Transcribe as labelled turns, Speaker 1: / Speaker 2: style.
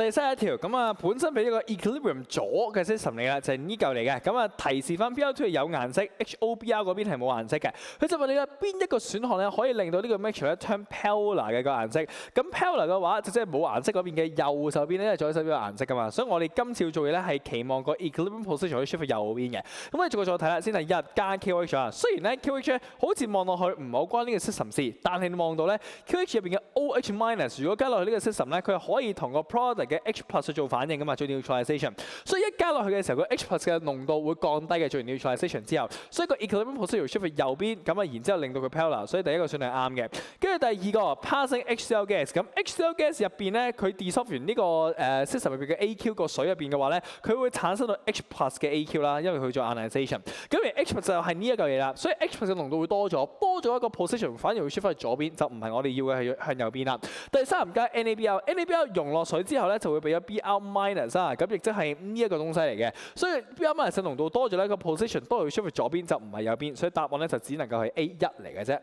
Speaker 1: 第31條咁啊，本身俾呢個 equilibrium 咗嘅 system 嚟啦，就係呢嚿嚟嘅。咁啊，提示翻 PR2 係有顏色 ，HOBR 嗰邊係冇顏色嘅。佢就問你啦，邊一個選項咧可以令到呢個 mixture 咧 turn paler 嘅個顏色？咁 paler 嘅話，就即係冇顏色嗰邊嘅右手邊咧，因為左手邊有顏色噶嘛。所以我哋今次要做嘢咧係期望個 equilibrium position 可以 shift 去右邊嘅。咁我哋逐個再睇啦，先係1加 QH 啊。雖然咧 QH 咧好似望落去唔係好關呢個 system 事，但係你望到咧 QH 入邊嘅 OH minus 如果加落去呢個 system 咧，佢係可以同個 product 嘅 H plus 去做反應噶嘛，做 neutralization。所以一加落去嘅時候，個 H plus 嘅濃度會降低嘅，做完 neutralization 之後。所以個 equilibrium position shift 去右邊，咁啊然之後令到佢 paler。所以第一個算係啱嘅。跟住第二個 passing HCl gas，咁 HCl gas 入邊咧，佢 dissolve 完呢個system 入邊嘅 AQ 個水入邊嘅話咧，佢會產生到 H plus 嘅 AQ 啦，因為佢做 ionization。咁而 H plus 就係呢一嚿嘢啦，所以 H plus 嘅濃度會多咗一個 position， 反而會 shift 去左邊，就唔係我哋要嘅係向右邊啦。第三唔加 NaBl 溶落水之後咧，就會俾咗 Br minus 啊，咁亦即係呢一個東西嚟嘅。所以 Br minus 嘅濃度多咗咧，個 position 都係會 shift 去左邊，就唔係右邊，所以答案咧就只能夠係 A1嚟嘅啫。